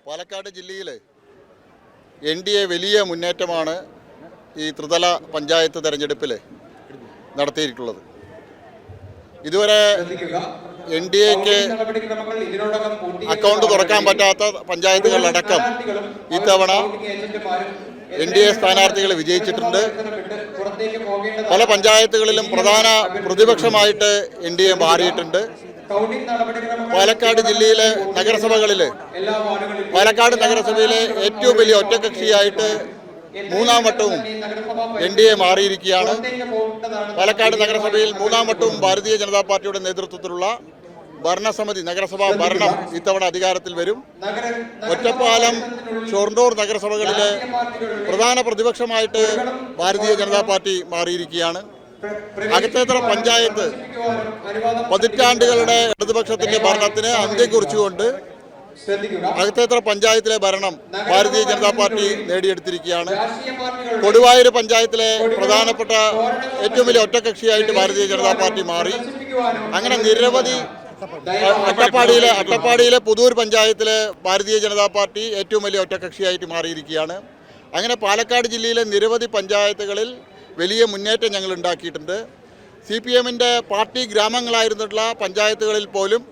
പാലക്കാട് ജില്ലയിൽ NDA വലിയ മുന്നേറ്റമാണ് ഈ ത്രിതല പഞ്ചായത്ത് തെരഞ്ഞെടുപ്പിൽ നടത്തിയിട്ടുള്ളത്. ഇതുവരെ NDAക്ക് അക്കൗണ്ട് തുറക്കാൻ പറ്റാത്ത പഞ്ചായത്തുകളിലടക്കം ഇത്തവണ NDA സ്ഥാനാർത്ഥികൾ വിജയിച്ചിട്ടുണ്ട്. പല പഞ്ചായത്തുകളിലും പ്രധാന പ്രതിപക്ഷമായിട്ട് NDA മാറിയിട്ടുണ്ട്. പാലക്കാട് ജില്ലയിലെ നഗരസഭകളിൽ പാലക്കാട് നഗരസഭയിലെ ഏറ്റവും വലിയ ഒറ്റകക്ഷിയായിട്ട് മൂന്നാം വട്ടവും NDA മാറിയിരിക്കുകയാണ്. പാലക്കാട് നഗരസഭയിൽ മൂന്നാം വട്ടവും ഭാരതീയ ജനതാ പാർട്ടിയുടെ നേതൃത്വത്തിലുള്ള ഭരണസമിതി നഗരസഭാ ഭരണം ഇത്തവണ അധികാരത്തിൽ വരും. ഒറ്റപ്പാലം, ഷൊർണൂർ നഗരസഭകളിലെ പ്രധാന പ്രതിപക്ഷമായിട്ട് ഭാരതീയ ജനതാ പാർട്ടി മാറിയിരിക്കുകയാണ്. അകത്തേത്തറ പഞ്ചായത്ത് പതിറ്റാണ്ടുകളുടെ ഇടതുപക്ഷത്തിന്റെ ഭരണത്തിന് അന്ത്യം കുറിച്ചുകൊണ്ട് അകത്തേത്തറ പഞ്ചായത്തിലെ ഭരണം ഭാരതീയ ജനതാ പാർട്ടി നേടിയെടുത്തിരിക്കുകയാണ്. കൊടുവായൂർ പഞ്ചായത്തിലെ പ്രധാനപ്പെട്ട ഏറ്റവും വലിയ ഒറ്റകക്ഷിയായിട്ട് ഭാരതീയ ജനതാ പാർട്ടി മാറി. അങ്ങനെ നിരവധി അട്ടപ്പാടിയിലെ പുതൂർ പഞ്ചായത്തിലെ ഭാരതീയ ജനതാ പാർട്ടി ഏറ്റവും വലിയ ഒറ്റകക്ഷിയായിട്ട് മാറിയിരിക്കുകയാണ്. അങ്ങനെ പാലക്കാട് ജില്ലയിലെ നിരവധി പഞ്ചായത്തുകളിൽ വലിയ മുന്നേറ്റം ഞങ്ങൾ ഉണ്ടാക്കിയിട്ടുണ്ട്. CPMന്റെ പാർട്ടി ഗ്രാമങ്ങളായിരുന്നിട്ടുള്ള പഞ്ചായത്തുകളിൽ പോലും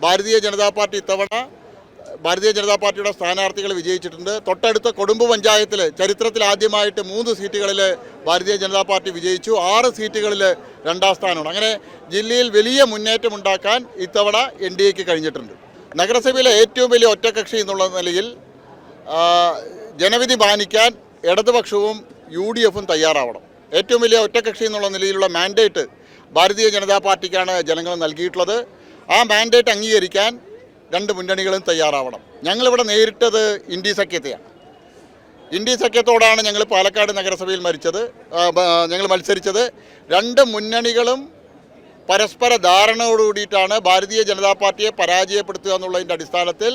ഭാരതീയ ജനതാ പാർട്ടി ഇത്തവണ ഭാരതീയ ജനതാ പാർട്ടിയുടെ സ്ഥാനാർത്ഥികൾ വിജയിച്ചിട്ടുണ്ട്. തൊട്ടടുത്ത കൊടുമ്പ് പഞ്ചായത്തിൽ ചരിത്രത്തിൽ ആദ്യമായിട്ട് 3 സീറ്റുകളിൽ ഭാരതീയ ജനതാ പാർട്ടി വിജയിച്ചു. 6 സീറ്റുകളിൽ 2ാം സ്ഥാനമാണ്. അങ്ങനെ ജില്ലയിൽ വലിയ മുന്നേറ്റം ഉണ്ടാക്കാൻ ഇത്തവണ NDAക്ക് കഴിഞ്ഞിട്ടുണ്ട്. നഗരസഭയിലെ ഏറ്റവും വലിയ ഒറ്റകക്ഷി എന്നുള്ള നിലയിൽ ജനവിധി മാനിക്കാൻ ഇടതുപക്ഷവും UDFും തയ്യാറാവണം. ഏറ്റവും വലിയ ഒറ്റകക്ഷി എന്നുള്ള നിലയിലുള്ള മാൻഡേറ്റ് ഭാരതീയ ജനതാ പാർട്ടിക്കാണ് ജനങ്ങൾ നൽകിയിട്ടുള്ളത്. ആ മാൻഡേറ്റ് അംഗീകരിക്കാൻ 2 മുന്നണികളും തയ്യാറാവണം. ഞങ്ങളിവിടെ നേരിട്ടത് ഇന്ത്യ സഖ്യത്തെയാണ്. ഇന്ത്യ സഖ്യത്തോടാണ് ഞങ്ങൾ പാലക്കാട് നഗരസഭയിൽ ഞങ്ങൾ മത്സരിച്ചത്. 2 മുന്നണികളും പരസ്പര ധാരണയോടുകൂടിയിട്ടാണ് ഭാരതീയ ജനതാ പാർട്ടിയെ പരാജയപ്പെടുത്തുക എന്നുള്ളതിൻ്റെ അടിസ്ഥാനത്തിൽ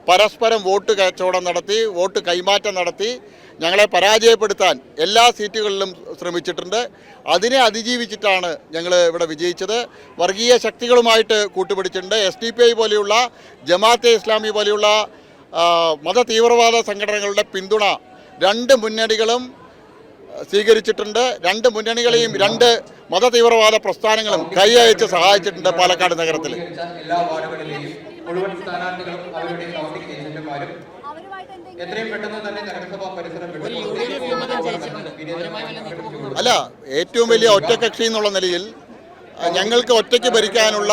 പരസ്പരം വോട്ട് കച്ചവടം നടത്തി, വോട്ട് കൈമാറ്റം നടത്തി ഞങ്ങളെ പരാജയപ്പെടുത്താൻ എല്ലാ സീറ്റുകളിലും ശ്രമിച്ചിട്ടുണ്ട്. അതിനെ അതിജീവിച്ചിട്ടാണ് ഞങ്ങൾ ഇവിടെ വിജയിച്ചത്. വർഗീയ ശക്തികളുമായിട്ട് കൂട്ടുപിടിച്ചിട്ടുണ്ട്. SDPI പോലെയുള്ള ജമാഅത്തെ ഇസ്ലാമി പോലെയുള്ള മത തീവ്രവാദ സംഘടനകളുടെ പിന്തുണ 2 മുന്നണികളും സ്വീകരിച്ചിട്ടുണ്ട്. 2 മുന്നണികളെയും 2 മത തീവ്രവാദ പ്രസ്ഥാനങ്ങളും കൈയയച്ച് സഹായിച്ചിട്ടുണ്ട് പാലക്കാട് നഗരത്തിൽ. അല്ല, ഏറ്റവും വലിയ ഒറ്റകക്ഷി എന്നുള്ള നിലയിൽ ഞങ്ങൾക്ക് ഒറ്റയ്ക്ക് ഭരിക്കാനുള്ള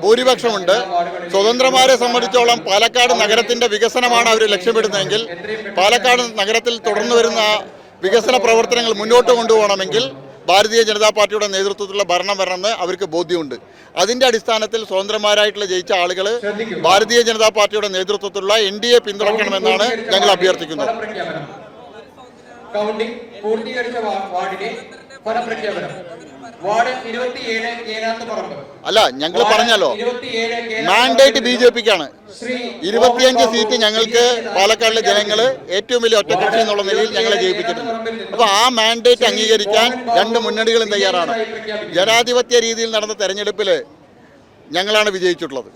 ഭൂരിപക്ഷമുണ്ട്. സ്വതന്ത്രമാരെ സംബന്ധിച്ചോളം പാലക്കാട് നഗരത്തിന്റെ വികസനമാണ് അവർ ലക്ഷ്യമിടുന്നതെങ്കിൽ പാലക്കാട് നഗരത്തിൽ തുടർന്നു വരുന്ന വികസന പ്രവർത്തനങ്ങൾ മുന്നോട്ട് കൊണ്ടുപോകണമെങ്കിൽ ഭാരതീയ ജനതാ പാർട്ടിയുടെ നേതൃത്വത്തിലുള്ള ഭരണം വരണമെന്ന് അവർക്ക് ബോധ്യമുണ്ട്. അതിൻ്റെ അടിസ്ഥാനത്തിൽ സ്വതന്ത്രമാരായിട്ടുള്ള ജയിച്ച ആളുകൾ ഭാരതീയ ജനതാ പാർട്ടിയുടെ നേതൃത്വത്തിലുള്ള NDA പിന്തുണയ്ക്കണമെന്നാണ് ഞങ്ങൾ അഭ്യർത്ഥിക്കുന്നത്. അല്ല, ഞങ്ങൾ പറഞ്ഞല്ലോ മാൻഡേറ്റ് BJPക്കാണ്. 25 സീറ്റ് ഞങ്ങൾക്ക് പാലക്കാടിലെ ജനങ്ങൾ ഏറ്റവും വലിയ ഒറ്റകക്ഷി എന്നുള്ള നിലയിൽ ഞങ്ങളെ ജയിപ്പിച്ചിട്ടുണ്ട്. അപ്പോൾ ആ മാൻഡേറ്റ് അംഗീകരിക്കാൻ 2 മുന്നണികളും തയ്യാറാണ്. ജനാധിപത്യ രീതിയിൽ നടന്ന തെരഞ്ഞെടുപ്പിൽ ഞങ്ങളാണ് വിജയിച്ചിട്ടുള്ളത്.